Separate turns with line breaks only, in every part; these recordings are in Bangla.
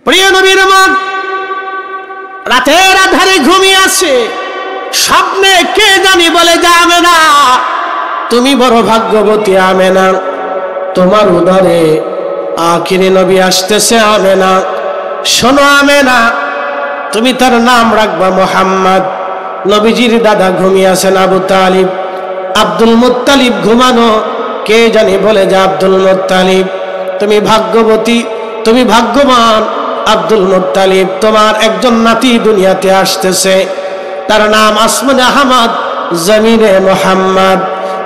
প্রিয় নবীর মত রাতের আধারে ঘুমিয়ে আসে, স্বপ্নে কে জানি বলে যে আমেনা তুমি বড় ভাগ্যবতী আমেনা, তোমার উদরে আখিরি নবী আসতেছে আমেনা। শোনো আমেনা, তুমি তার নাম রাখবা মুহাম্মদ। নবীজির দাদা ঘুমিয়ে আছেন আবু তালিব, আব্দুল মুত্তালিব ঘুমানো, কে জানি বলে যে আব্দুল মুত্তালিব তুমি ভাগ্যবতী, তুমি ভাগ্যবান আব্দুল মুত্তালিব, তোমার একজন নাতি দুনিয়াতে আসতেছে, তার নাম আসমানে আহমদ জমিনে মুহাম্মদ,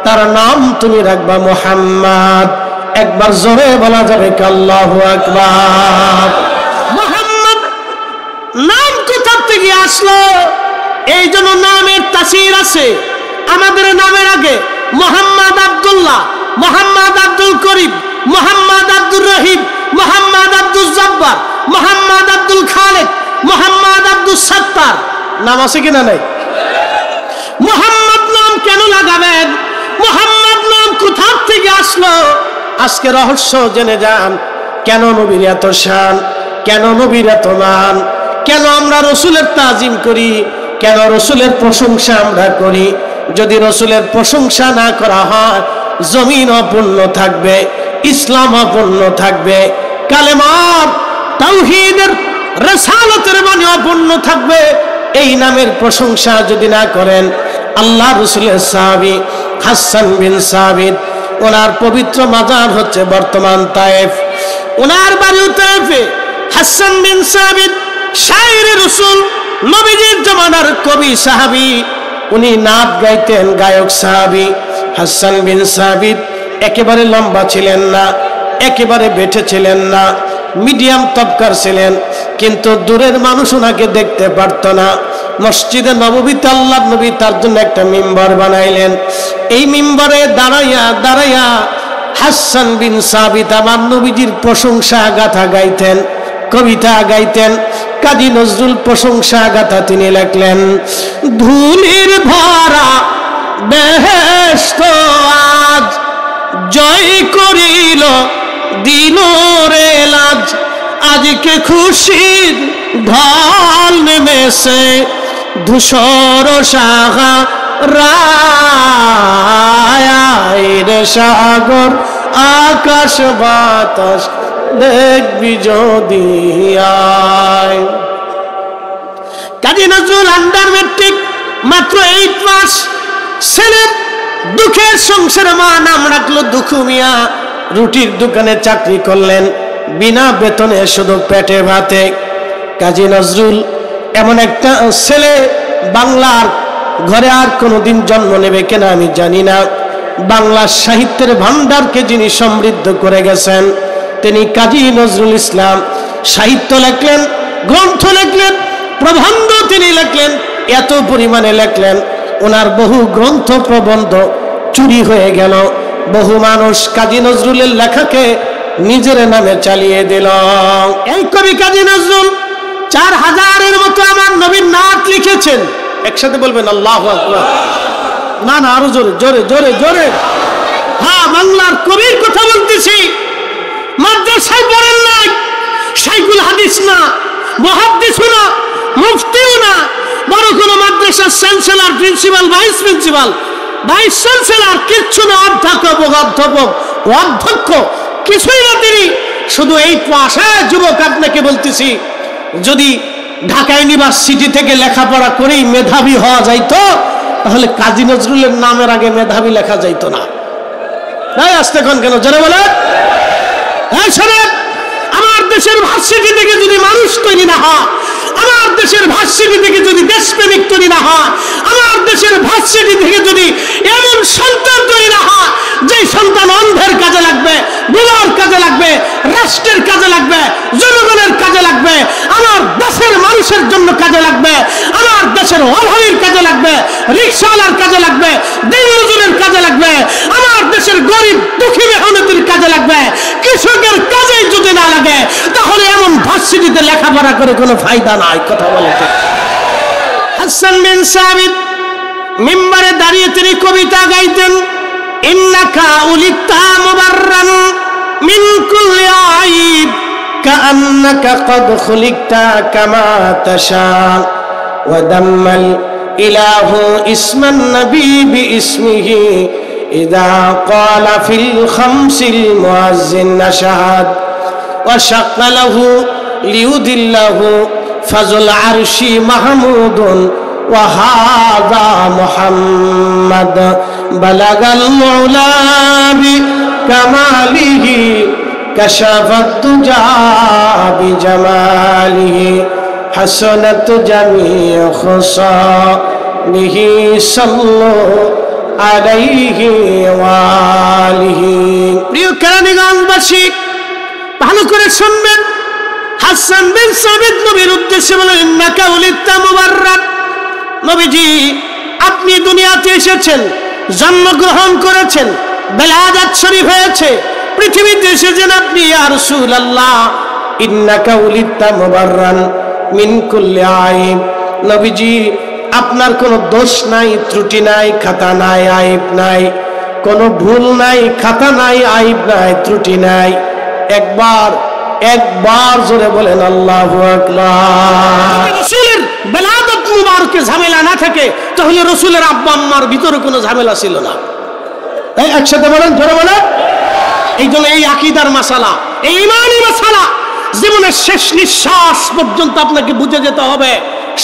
তার নাম তুমি রাখবা মুহাম্মদ। একবার জোরে বলা যাবে কি আল্লাহু আকবার। মুহাম্মদ নাম কোথা থেকে আসলো? এই জন্য নামের তাসির আছে। আমাদের নামের আগে মোহাম্মদ আব্দুল্লাহ, মোহাম্মদ আব্দুল করিম, মোহাম্মদ আব্দুর রহিম, মোহাম্মদ আব্দুল জব্বার, মোহাম্মদ আব্দুল খালেক, মোহাম্মদ আব্দুল সত্তার নাম আছে কিনা নাই? মোহাম্মদ নাম কেন লাগাবেন? মোহাম্মদ নাম কোথা থেকে আসলো? আজকে রহস্য জেনে যান। কেন নবীর এত শান, কেন নবীর এত মান, কেন আমরা রসুলের তাজিম করি, কেন রসুলের প্রশংসা আমরা করি? যদি রসুলের প্রশংসা না করা হয়, জমিন অপূর্ণ থাকবে, ইসলাম অপূর্ণ থাকবে, কালেমার তাওহীদের রিসালাতের মানে অপূর্ণ থাকবে। এই নামের প্রশংসা যদি না করেন, আল্লাহ রসুলের সাহাবী হাসান বিন সাবিত, ওনার পবিত্র মাজার হচ্ছে বর্তমান তায়েফ, ওনার বাড়িও তায়েফে। হাসান বিন সাবিত শায়েরে রসুল, নবীজির জামানার কবি সাহাবী, উনি নাত গাইতেন, গায়ক সাহাবী। হাসান বিন সাবিত একেবারে লম্বা ছিলেন না, একেবারে বেঁটে ছিলেন না, মিডিয়াম তবকার ছিলেন, কিন্তু দূরের মানুষ ওনাকে দেখতে পারত না। মসজিদে নববীতে আল্লাহর নবী তার জন্য একটা মিম্বর বানাইলেন। এই মিম্বরে দাঁড়াইয়া দাঁড়াইয়া হাসান বিন সাবিত আমার নবীজির প্রশংসা গাথা গাইতেন, কবিতা গাইতেন। কাজী নজরুল প্রশংসা গাথা তিনি লেখলেন, ধুলির ভরা বেহেশত আজ জয় করিল দিল রে লাজ, আজকে খুশির ঢল নেমেছে ধূসর সাহা রায়ের সাগর আকাশ বাতাস দেখবি যদি আয়। কাজী নজরুল আন্ডার ম্যাট্রিক, মাত্র 8 মাস, ছেলের দুঃখের সংসারে মা নাম রাখলো দুঃখু মিয়া। রুটির দোকানে চাকরি করলেন বিনা বেতনে, শুধু পেটে ভাতে। কাজী নজরুল এমন একটা ছেলে বাংলার ঘরে আর কোনোদিন জন্ম নেবে কিনা আমি জানি না। বাংলার সাহিত্যের ভান্ডারকে যিনি সমৃদ্ধ করে গেছেন তিনি কাজী নজরুল ইসলাম। সাহিত্য লেখলেন, গ্রন্থ লেখলেন, প্রবন্ধ তিনি লেখলেন, এত পরিমাণে লেখলেন ওনার বহু গ্রন্থ প্রবন্ধ চুরি হয়ে গেল। বহু মানুষ কাজী নজরুলের লেখাকে নিজের নামে চালিয়ে দিল। এই কবি কাজী নজরুল 4000-এর মতো আমার নবীর নাত লিখেছেন। একসাথে বলবেন আল্লাহু আকবার। না না, আরো জোরে জোরে জোরে জোরে। হ্যাঁ, বাংলার কবির কথা বলতেছি। মাদ্রাসায় পড়েন নাই, শাইখুল হাদিস না, মুহাদ্দিসও না, মুফতিও না, বড় কোনো মাদ্রাসার chancellor, principal, vice principal, vice chancellor কিচ্ছু না, অধ্যক্ষ কিছুই না তিনি। শুধু এই পাশায় যুবক আপনাকে বলতেছি, যদি ঢাকা ইউনিভার্সিটি থেকে লেখাপড়া করেই মেধাবী হওয়া যাইতো, তাহলে কাজী নজরুলের নামের আগে মেধাবী লেখা যাইতো না। তাই আসতে কোন কেন জোরে বলে? আমার দেশের ভার্সিটি থেকে যদি মানুষ তৈরি না হয়, আমার দেশের ভার্সিটি থেকে যদি দেশপ্রেমিক তৈরি না হয়, আমার দেশের ভার্সিটি থেকে যদি এমন সন্তান তৈরি না হয় যে সন্তান অন্ধের কাজে লাগবে, বুড়ার কাজে লাগবে, রাষ্ট্রের কাজে লাগবে, জনগণের কাজে লাগবে, আমার দেশের মানুষের জন্য কাজে লাগবে, আমার দেশের অভাবীর কাজে লাগবে, রিক্সাওয়ালার কাজে লাগবে, দিনমজুরের কাজে লাগবে, আমার দেশের গরিব দুঃখী মেহনতির কাজে লাগবে, কৃষকের কাজেই যদি না লাগে, তাহলে এমন ভার্সিটিতে লেখাপড়া করে কোনো ফায়দা নাই। কথা বলে হাসান বিন সাবিত মিম্বরে দাঁড়িয়ে তিনি কবিতা গাইতেন, ইন্নাকা উলিতা মুবাররান মিন কুল্লি আইব কাআন্নাকা কদ খুলিকতা কামা তাশা ওয়া দাম্মাল ইলাহু ইসমান নবী বিইসমিহি ইযা ক্বালা ফিল খামসিল মুয়াজ্জিন আশহাদ ওয়া শাক্কা লাহু লিউদিল্লাহু ফাজুল আরশি মাহমুদুন ওয়া হাযা মুহাম্মাদ বালাগাল উলা বিকামালিহি কাশাফাত তুজা বিজামালিহি হাসানাত জামিউ খুসালিহি সাল্লাল্লাহু আলাইহি ওয়া আলিহি। প্রিয় কেরানীগঞ্জবাসী, ভালো করে শুনবেন। হাসান বিন সাবিত নবীর উদ্দেশ্যে বলেন, ইন্নাকা উলিদতা মুবাররান। নবীজি, আপনি দুনিয়াতে এসেছেন, জন্মগ্রহণ করেছেন, বেলাদাত শরীফ হয়েছে, পৃথিবীতে এসেছেন আপনি। ইয়া রাসূলুল্লাহ, ইন্নাকা উলিদতা মুবাররান মিন কুল্লি আইব। নবীজি, আপনার কোনো দোষ নাই, ত্রুটি নাই, খাতা নাই, আইব নাই, কোনো ভুল নাই, খাতা নাই, আইব নাই, ত্রুটি নাই। একবার জোরে বলেন আল্লাহু আকবার। রাসূলের বেলাদত মুবারকে ঝামেলা না থাকে তাহলে রাসূলের আব্বা আম্মার ভিতরে কোনো ঝামেলা ছিল না। তাই একসাথে বলেন, জোরে বলেন। এই জন্য এই আকীদার মাসালা, এই ঈমানি মাসালা জীবনের শেষ নিঃশ্বাস পর্যন্ত আপনাকে বুঝে যেতে হবে।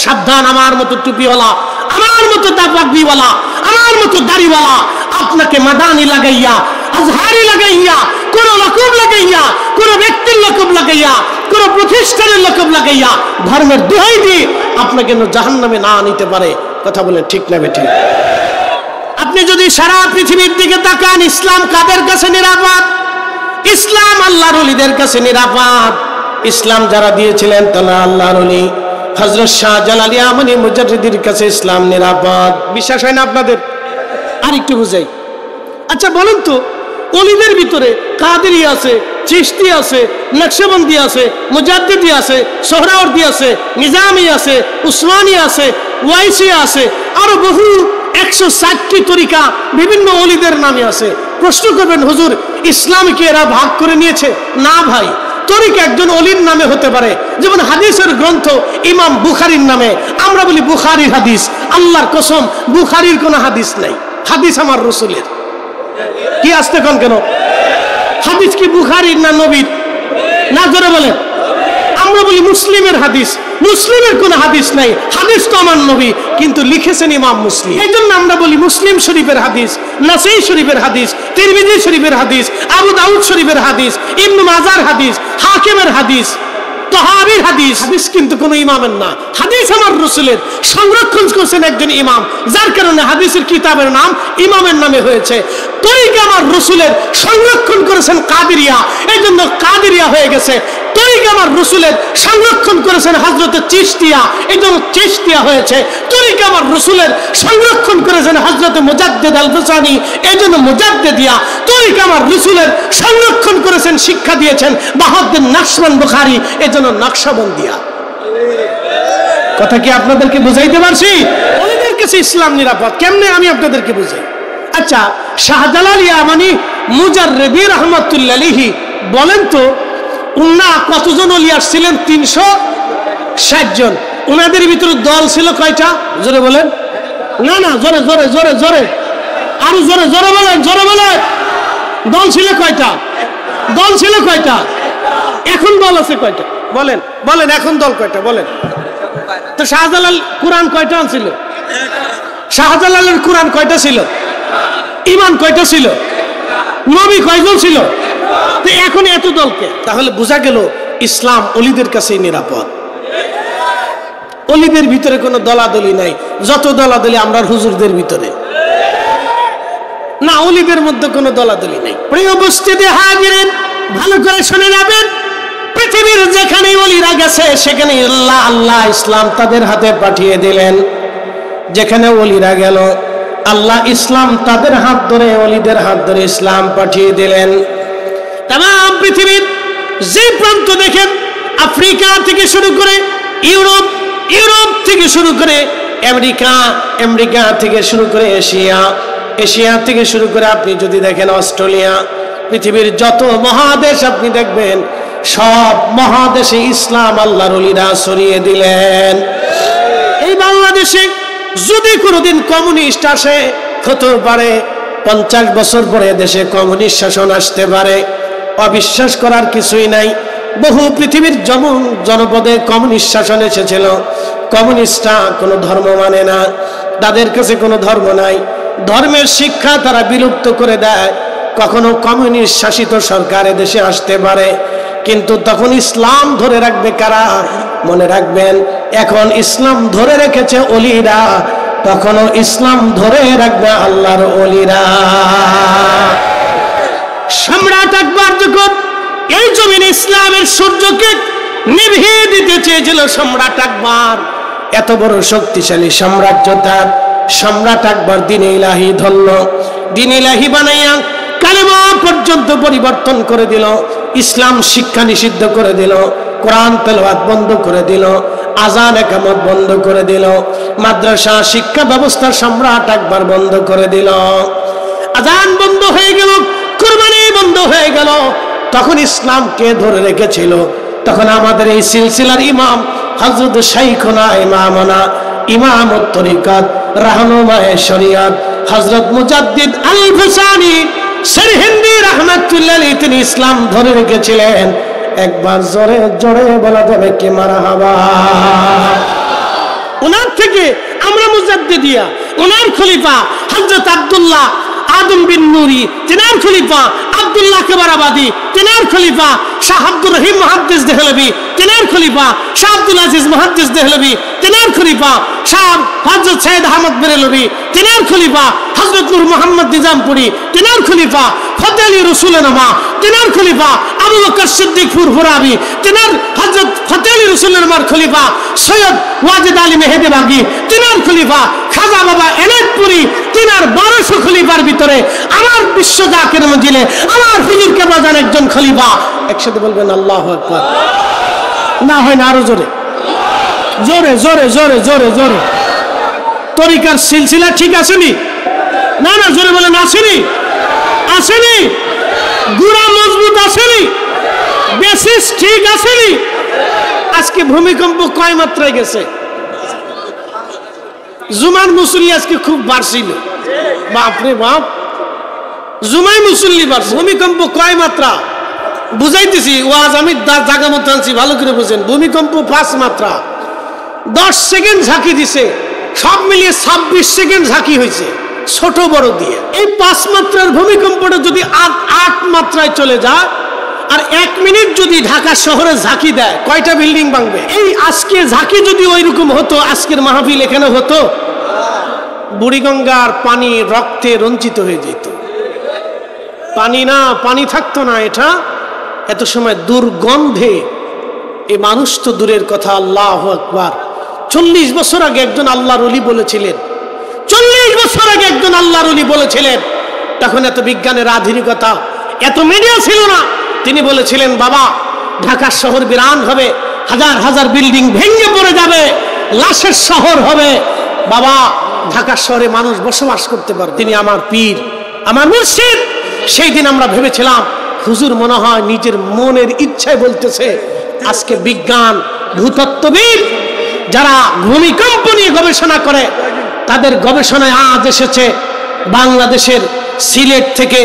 সাবধান, আমার মতো টুপিওয়ালা, আমার মতো পাগড়িওয়ালা, আমার মতো দাড়িওয়ালা আপনাকে মাদানি লাগাইয়া, আজহারি লাগাইয়া, কোন লকব লাগাইয়া, কোন ব্যক্তির লকব লাগাইয়া, কোন প্রতিষ্ঠানের লকব লাগাইয়া ধর্মের দোহাই দিয়ে আপনাকে জাহান্নামে না নিতে পারে। কথা বলেন ঠিক না বেঠিক? আপনি যদি সারা পৃথিবীর দিকে তাকান, ইসলাম কাদের কাছে নিরাপদ? ইসলাম আল্লাহর ওলিদের কাছে নিরাপদ। ইসলাম যারা দিয়েছিলেন তারা আল্লাহর ওলি। হযরত শাহজালাল ইয়ামানি মুজাদ্দিদের কাছে ইসলাম নিরাপদ। বিশ্বাস হয় না আপনাদের? আরেকটু বুঝাই। আচ্ছা বলুন তো, ওলিদের ভিতরে কাদেরি আছে, চিশতি আছে, নকশবন্দি আছে, মুজাদ্দিদি আছে, সোহরাওয়ার্দী আছে, নিজামি আছে, উসমানী আছে, ওয়াইসি আছে, আরো বহু 160টি তরিকা বিভিন্ন ওলিদের নামে আছে। প্রশ্ন করবেন, হুজুর ইসলাম কি এরা ভাগ করে নিয়েছে? না ভাই, তরিকা একজন ওলির নামে হতে পারে। যেমন হাদিসের গ্রন্থ ইমাম বুখারীর নামে, আমরা বলি বুখারীর হাদিস। আল্লাহর কসম, বুখারীর কোনো হাদিস নাই। হাদিস আমার রাসূলের। কি আসতে কোন কেন? হাদিস কি বুখারীর না নবীর? না, জোরে বলেন। আমরা বলি মুসলিমের হাদিস, মুসলিমের কোনো হাদিস নাই। হাদিস তো আমার নবী, কিন্তু লিখেছেন ইমাম মুসলিম। এই জন্য আমরা বলি মুসলিম শরীফের হাদিস, নাসাই শরীফের হাদিস, তিরমিজি শরীফের হাদিস, আবু দাউদ শরীফের হাদিস, ইবনে মাজার হাদিস, হাকিমের হাদিস, তাহাবীর হাদিস। হাদিস কিন্তু কোনো ইমামের না, হাদিস আমার রাসূলের। সংরক্ষণ করেছেন একজন ইমাম, যার কারণে হাদিসের কিতাবের নাম ইমামের নামে হয়েছে। তরিকা আমার রাসূলের, সংরক্ষণ করেছেন কাদেরিয়া, এই জন্য কাদেরিয়া হয়ে গেছে। তরিকা আমার রাসূলের, সংরক্ষণ করেছেন হযরত চিশতিয়া, এই জন্য চিশতিয়া হয়েছে। তরিকা আমার রাসূলের, সংরক্ষণ করেছেন হযরত মুজাদ্দিদ আল ফুসানি, এই জন্য মুজাদ্দিদিয়া। তরিকা আমার রাসূলের, সংরক্ষণ করেছেন, শিক্ষা দিয়েছেন বাহাউদ্দিন নাকশবন্দ বুখারী, এই জন্য নকশবন্দিয়া। কথা কি আপনাদেরকে বুঝাইতে পারছি? ওদের কাছে ইসলাম নিরাপদ। কেমনে আমি আপনাদেরকে বুঝাই। আচ্ছা, শাহজালাল ইয়ামানি মুজাররিদি রাহমাতুল্লাহ আলাইহি বলেন তো, উনা কতজন ওলি আসছিলেন? 360 জন। ওনাদের ভিতরে দল ছিল কয়টা? জোরে বলেন। না না, জোরে জোরে জোরে জোরে, আরো জোরে জোরে বলেন, জোরে বলেন। দল ছিল কয়টা? দল ছিল কয়টা? এখন দল আছে কয়টা? বলেন বলেন, এখন দল কয়টা বলেন তো? শাহজালাল কুরআন কয়টা আনছিল? শাহজালালের কুরআন কয়টা ছিল? ঈমান কয়টা ছিল? নবী কয়জন ছিল? তো এখন এত দলকে, তাহলে বোঝা গেল ইসলাম ওলিদের কাছে নিরাপদ। ওলিদের ভিতরে কোনো দলাদলি নাই। যত দলাদলি আমরা হুজুরদের ভিতরে না, ওলিদের মধ্যে কোনো দলাদলি নাই। প্রিয় উপস্থিতি হাজিরিন, ভালো করে শুনে যাবেন। পৃথিবীর যেখানে ওলিরা গেছে সেখানে আল্লাহ আল্লাহ ইসলাম তাদের হাতে পাঠিয়ে দিলেন। যেখানে ওলিরা গেল আল্লাহ ইসলাম তাদের হাত ধরে, ওলিদের হাত ধরে ইসলাম পাঠিয়ে দিলেন। তাম পৃথিবীর যে প্রান্ত দেখেন, আফ্রিকা থেকে শুরু করে ইউরোপ, ইউরোপ থেকে শুরু করে আমেরিকা, আমেরিকা থেকে শুরু করে এশিয়া, এশিয়া থেকে শুরু করে আপনি যদি দেখেন অস্ট্রেলিয়া, পৃথিবীর যত মহাদেশ আপনি দেখবেন সব মহাদেশে ইসলাম আল্লাহর ওলিরা ছড়িয়ে দিলেন। এই বাংলাদেশে যদি কোনোদিন কমিউনিস্ট আসে, হতে পারে 50 বছর পরে দেশে কমিউনিস্ট শাসন আসতে পারে, অবিশ্বাস করার কিছুই নাই। বহু পৃথিবীর জনপদে কমিউনিস্ট শাসন এসেছিল। কমিউনিস্টরা কোনো ধর্ম মানে না, তাদের কাছে কোনো ধর্ম নাই, ধর্মের শিক্ষা তারা বিলুপ্ত করে দেয়। কখনো কমিউনিস্ট শাসিত সরকার দেশে আসতে পারে, কিন্তু তখন ইসলাম ধরে রাখবে কারা? মনে রাখবেন, এখন ইসলাম ধরে রেখেছে ওলিরা, তখনও ইসলাম ধরে রাখবে আল্লাহর ওলিরা। সম্রাট আকবর যখন এই জমিনে ইসলামের সূর্যকে নিভিয়ে দিতে চেয়েছিল, সম্রাট আকবর এত বড় শক্তিশালী সাম্রাজ্য তার, সম্রাট আকবর দ্বীন-ই ইলাহী ধরল, দ্বীন-ই ইলাহী বানাইয়া কালেমা পর্যন্ত পরিবর্তন করে দিল, ইসলাম শিক্ষা নিষিদ্ধ করে দিল, কোরআন তেলাওয়াত বন্ধ করে দিল, আযান ইকামত বন্ধ করে দিল, মাদ্রাসা শিক্ষা ব্যবস্থা সম্রাট আকবর বন্ধ করে দিল। আযান বন্ধ হয়ে গেল, কুরবানি বন্ধ হয়ে গেল। তখন ইসলামকে ধরে রেখেছিল, তখন আমাদের এই সিলসিলার ইমাম হযরত শাইখুনা ইমামনা ইমামুত তরিকাত রাহনুমায়ে শরিয়াত হযরত মুজাদ্দিদ আল ফুসানি সরহিন্দি রাহমাতুল্লাহ আলাইহি তিনি ইসলাম ধরে রেখেছিলেন। একবার জোরে জোরে বলা যাবে কি মারহাবা। ওনার থেকে আমরা মুজাদ্দিদিয়া, ওনার খলিফা হযরত আব্দুল্লাহ আদম বিন নুরি, তেনার খলিফা আব্দুল্লাহ কেবারাবাদী, তেনার খলিফা শাহ আব্দুর রহিম মুহাদ্দিস দেহলভী, তেনার খলিফা শাহ আব্দুল আজিজ মুহাদ্দিস দেহলভী, তেনার খলিফা শাহ হযরত সৈয়দ আহমদ বেরেলভী, তেনার খলিফা হযরত নূর মোহাম্মদ নিজামপুরি, তেনার খলিফা ফতে আলী রসুলনামা, তেনার খলিফা আবু বকর সিদ্দিক ফুরফুরাবি, তেনার হযরত ফতে আলী রসুলনামার খলিফা সৈয়দ ওয়াজেদ আলী মেহেদিবাগী, তেনার খলিফা খাজা বাবা এনায়েতপুরি, তেনার 1200 খলিফার ভিতরে আমার বিশ্ব জাকির মঞ্জিলে আমার হুজুর কেবলা জান একজন খলিফা। একসাথে বলবেন আল্লাহু আকবার। না হয় না আরো জোরে জোরে জোরে জোরে জোরে জোরে। তরিকার সিলসিলা ঠিক আসেনি? না না জোরে বলেন আসেনি? আসেনি? গুড়া মজবুত আসেনি? বেসিস ঠিক আসেনি? আজকে ভূমিকম্প কয় মাত্রায় গেছে? জুমার মুসল্লি আজকে খুব বাড়ছিল, বাপরে বাপ, জুমাই মুসল্লি বাড়ছে। ভূমিকম্প কয় মাত্রা বুঝাইতেছি, ওয়াজ আমি জায়গা মতো আনছি, ভালো করে বুঝেন। ভূমিকম্প 5 মাত্রা, 10 সেকেন্ড ঝাঁকি দিছে, সব মিলিয়ে 26 সেকেন্ড ঝাঁকি হয়েছে ছোট বড় দিয়ে। এই 5 মাত্রার ভূমিকম্পটা যদি 8 মাত্রায় চলে যায় আর 1 মিনিট যদি ঢাকা শহরে ঝাঁকি দেয়, কয়টা বিল্ডিং ভাঙবে? এই আজকে ঝাঁকি যদি ওই রকম হতো, আজকের মাহফিল এখানে হতো, বুড়িগঙ্গার পানি রক্তে রঞ্জিত হয়ে যেত। পানি না, পানি থাকতো না। এটা এত সময় দুর্গন্ধে এই মানুষ তো দূরের কথা, আল্লাহু আকবার। 40 বছর আগে একজন আল্লাহর ওলি বলেছিলেন, 40 বছর আগে একজন আল্লাহর ওলি বলেছিলেন, তখন এত বিজ্ঞানের আধুনিকতা, এত মিডিয়া ছিল না। তিনি বলেছিলেন, বাবা ঢাকা শহর বিরান হবে, হাজার হাজার বিল্ডিং ভেঙে পড়ে যাবে, লাশের শহর হবে, বাবা ঢাকা শহরে মানুষ বসবাস করতে পারবে। তিনি আমার পীর, আমার মুর্শিদ। সেই দিন আমরা ভেবেছিলাম হুজুর মনে হয় নিজের মনের ইচ্ছায় বলতেছে। আজকে বিজ্ঞান, ভূতত্ত্ববিদ যারা ভূমিকম্প নিয়ে গবেষণা করে, তাদের গবেষণায় আজ এসেছে বাংলাদেশের সিলেট থেকে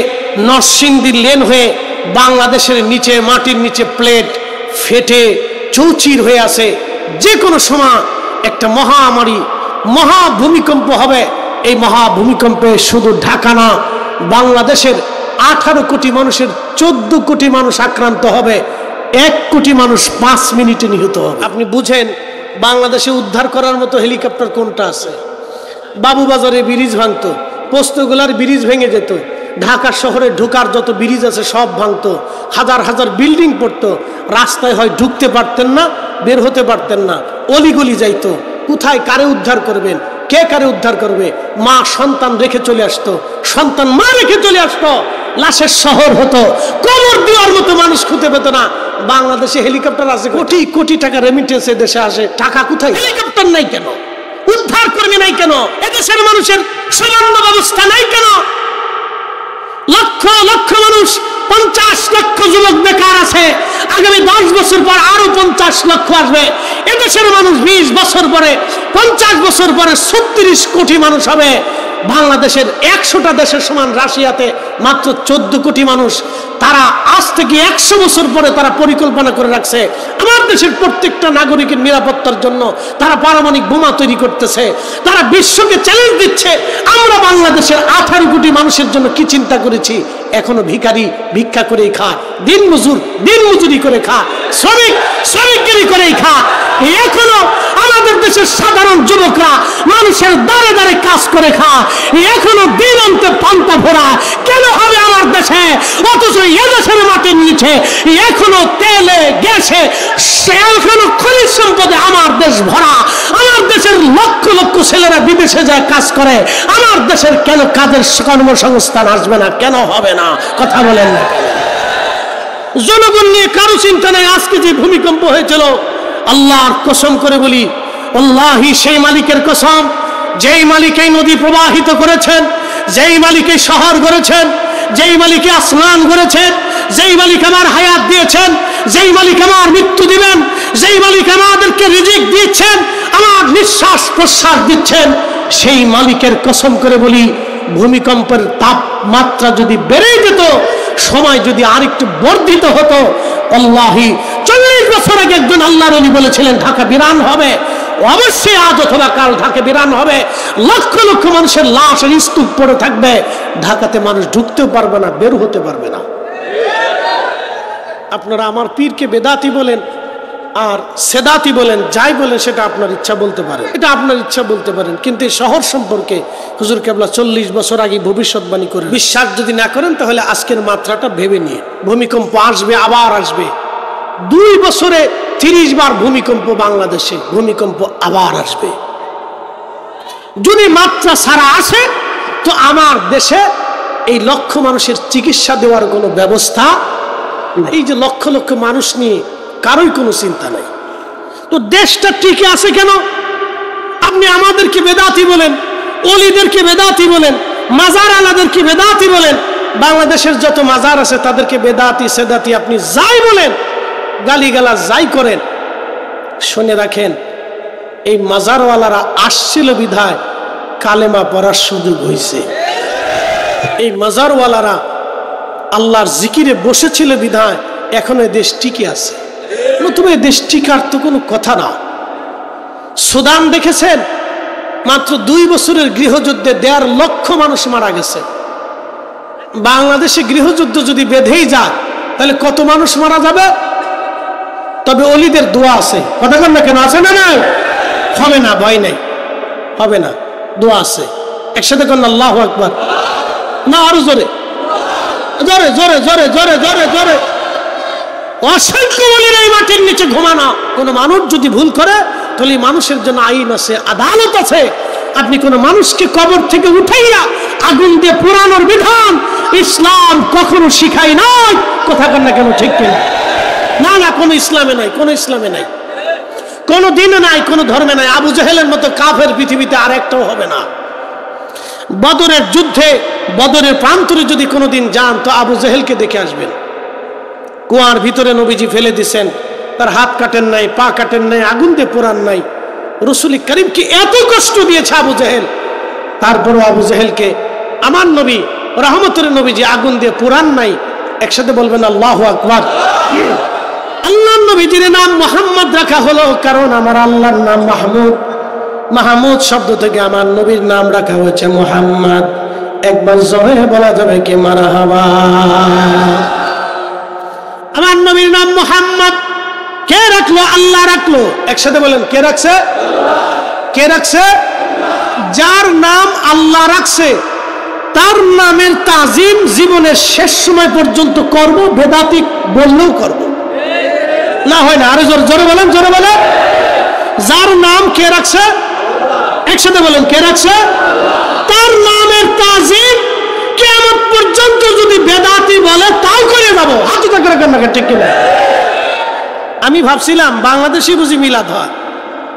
নরসিংদী লেন হয়ে বাংলাদেশের নিচে, মাটির নিচে প্লেট ফেটে চৌচির হয়ে আছে। যে কোনো সময় একটা মহামারী, মহা ভূমিকম্প হবে। এই মহা ভূমিকম্পে শুধু ঢাকা না, বাংলাদেশের 18 কোটি মানুষের 14 কোটি মানুষ আক্রান্ত হবে, 1 কোটি মানুষ 5 মিনিটে নিহত হবে। আপনি বুঝেন বাংলাদেশে উদ্ধার করার মতো হেলিকপ্টার কোনটা আছে? বাবুবাজারে ব্রিজ ভাঙতো, পোস্তগোলার ব্রিজ ভেঙে যেত, ঢাকা শহরে ঢোকার যত ব্রিজ আছে সব ভাঙতো, হাজার হাজার বিল্ডিং পড়তো, রাস্তায় হয় ঢুকতে পারতেন না, বের হতে পারতেন না, অলিগলি যাইতো। কোথায় কারে উদ্ধার করবেন? কে কারে উদ্ধার করবে? মা সন্তান রেখে চলে আসতো, সন্তান মা রেখে চলে আসতো, লাশের শহর হতো, কবর দেওয়ার মতো মানুষ খুঁজে পেত না। বাংলাদেশে হেলিকপ্টার আছে, কোটি কোটি টাকা রেমিটেন্স দেশে আসে, টাকা কোথায়? হেলিকপ্টার নাই কেন? উদ্ধার কর্মী নাই কেন? এদেশের মানুষের সামান্য ব্যবস্থা নাই কেন? লক্ষ লক্ষ মানুষ 50 লক্ষ যুবক বেকার আছে, আগামী 10 বছর পর আরো 50 লক্ষ আসবে। এদেশের মানুষ 20 বছর পরে 50 বছর পরে 36 কোটি মানুষ হবে। বাংলাদেশের 100টা দেশের সমান রাশিয়াতে মাত্র 14 কোটি মানুষ। তারা আজ থেকে 100 বছর পরে তারা পরিকল্পনা করে রাখছে আমার দেশের প্রত্যেকটা নাগরিকের নিরাপত্তার জন্য তারা পারমাণবিক বোমা তৈরি করতেছে। তারা বিশ্বকে চ্যালেঞ্জ দিচ্ছে। আমরা বাংলাদেশের 18 কোটি মানুষের জন্য কি চিন্তা করেছি? এখনো ভিখারি ভিক্ষা করেই খা, দিন মজুরি করে খা, শ্রমিকগিরি করেই খা। এখনো আমাদের দেশের সাধারণ যুবকরা মানুষের দাঁড়ে দাঁড়ে কাজ করে খা। এখনো দিন অন্তে পান্তা ভরা কেন হবে আমার দেশে? অথচ এদেশের মাটির নিচে এখনো তেলে গ্যাসে এখনো খনিজ সম্পদে আমার দেশ ভরা। আমার দেশের লক্ষ লক্ষ ছেলেরা বিদেশে যায় কাজ করে। আমার দেশের কেন কাজের কর্মসংস্থান আসবে না? কেন হবে না? কথা বলেন না। জনগণ নিয়ে কারো চিন্তা নেই। আজকে যে ভূমিকম্প হয়েছিল, আল্লাহর কসম করে বলি, আল্লাহি সেই মালিকের কসম, যেই মালিক এই নদী প্রবাহিত করেছেন, যেই মালিক এই শহর গড়েছেন, যেই মালিক আসমান গড়েছেন, যেই মালিক আমার হায়াত দিয়েছেন, যেই মালিক আমার মৃত্যু দিবেন, যেই মালিক আমাদেরকে রিজিক দিচ্ছেন, আমার নিঃশ্বাস প্রশ্বাস দিচ্ছেন, সেই মালিকের কসম করে বলি, ভূমিকম্পের তাপমাত্রা যদি বেড়ে যেত, সময় যদি আরেকটু বর্ধিত হতো, আল্লাহি 40 বছর আগে একজন আল্লাহর ওলি বলেছিলেন ঢাকা বিরান হবে। অবশ্যই আজ অথবা কাল ঢাকা বিরান হবে। লক্ষ লক্ষ মানুষের লাশ আর স্তূপ পড়ে থাকবে। ঢাকাতে মানুষ ঢুকতেও পারবে না, বের হতে পারবে না। আপনারা আমার পীরকে বেদাতি বলেন আর সেদাতি বলেন, যাই বলেন সেটা আপনার ইচ্ছা বলতে পারেন, এটা আপনার ইচ্ছা বলতে পারেন। কিন্তু এই শহর সম্পর্কে হুজুর কেবলা 40 বছর আগে ভবিষ্যৎবাণী করে। বিশ্বাস যদি না করেন তাহলে আজকের মাত্রাটা ভেবে নিয়ে, ভূমিকম্প আসবে, আবার আসবে। 2 বছরে 30 বার ভূমিকম্প বাংলাদেশে, ভূমিকম্প আবার আসবে। যদি মাত্রা ছাড়া আসে তো আমার দেশে এই লক্ষ মানুষের চিকিৎসা দেওয়ার কোনো ব্যবস্থা, এই যে লক্ষ লক্ষ মানুষ নিয়ে কারোই কোনো চিন্তা নাই। তো দেশটা টিকে আছে কেন? আপনি আমাদেরকে বেদাতি বলেন, ওলিদেরকে বেদাতি বলেন, মাজার আলাদেরকে বেদাতি বলেন, বাংলাদেশের যত মাজার আছে তাদেরকে বেদাতি সেদাতি আপনি যাই বলেন, গালিগালাজ যাই করেন, শুনে রাখেন এই মাজারওয়ালারা আসছিল বিধায় কালেমা পড়ার সুযোগ হয়েছে। এই মাজারওয়ালারা আল্লাহর জিকিরে বসেছিল বিধায় এখনো দেশ টিকে আছে। নতুবা দেশ টিকার তো কোনো কথা না। সুদান দেখেছেন, মাত্র 2 বছরের গৃহযুদ্ধে 1.5 লক্ষ মানুষ মারা গেছে। বাংলাদেশে গৃহযুদ্ধ যদি বেঁধেই যায় তাহলে কত মানুষ মারা যাবে? তবে ওলিদের দোয়া আছে, কথা বল না কেন, আছে না? নাই হবে না, ভয় নাই, হবে না, দোয়া আছে। একসাথে করেন আল্লাহু আকবার। না আরো জোরে জোরে জোরে জোরে জোরে জোরে জোরে। অসংখ্য ওলির এই মাটির নিচে ঘুমানো। কোন মানুষ যদি ভুল করে তাহলে মানুষের জন্য আইন আছে, আদালত আছে। আপনি কোন মানুষকে কবর থেকে উঠাইয়া আগুন দিয়ে পোড়ানোর বিধান ইসলাম কখনো শিখায় নাই। কথা বল না কেন, ঠিক কিনা? না না, কোন ইসলামে নাই, কোন ইসলামে নাই, কোন দিনে নাই, কোন ধর্মে নাই। আবু জেহেলের মতো কাফের পৃথিবীতে আর একটাও হবে না। বদরের যুদ্ধে, বদরের প্রান্তরে যদি কোনোদিন যান তো আবু জেহেলকে দেখে আসবেন। কুয়ার ভিতরে নবীজি ফেলে দিছেন, তার হাত কাটেন নাই, পা কাটেন নাই, আগুন দিয়ে পোড়ান নাই। রাসূল করিমকে এত কষ্ট দিয়েছে আবু জেহেল, তারপরও আবু জেহেলকে আমার নবী রহমতের নবীজি আগুন দিয়ে পোড়ান নাই। একসাথে বলবেন আল্লাহু আকবার। আল্লাহর নবীজির নাম মুহাম্মদ রাখা হলো কারণ আমার আল্লাহর নাম মাহমুদ। মাহমুদ শব্দ থেকে আমার নবীর নাম রাখা হয়েছে মুহাম্মদ। একবার জোরে বলা যাবে কি মারহাবা। আমার নবীর নাম মুহাম্মদ কে রাখলো? আল্লাহ রাখলো। একসাথে বলেন, কে রাখছে? কে রাখছে? যার নাম আল্লাহ রাখছে তার নামের তাজিম জীবনের শেষ সময় পর্যন্ত করব, বেদাতি বললেও করব, না হয় না। আরে জোরে জোরে বলেন, জোরে বলেন। যার নাম কে রাখছে? একসাথে বলেন, কে রাখছে? তার নামের তাজিম কিয়ামত পর্যন্ত যদি বেদাতি বলে তাও করে যাবো। হাত উঁচু করে কেন, ঠিক কিনা? আমি ভাবছিলাম বাংলাদেশে বুঝি মিলাদ হয়,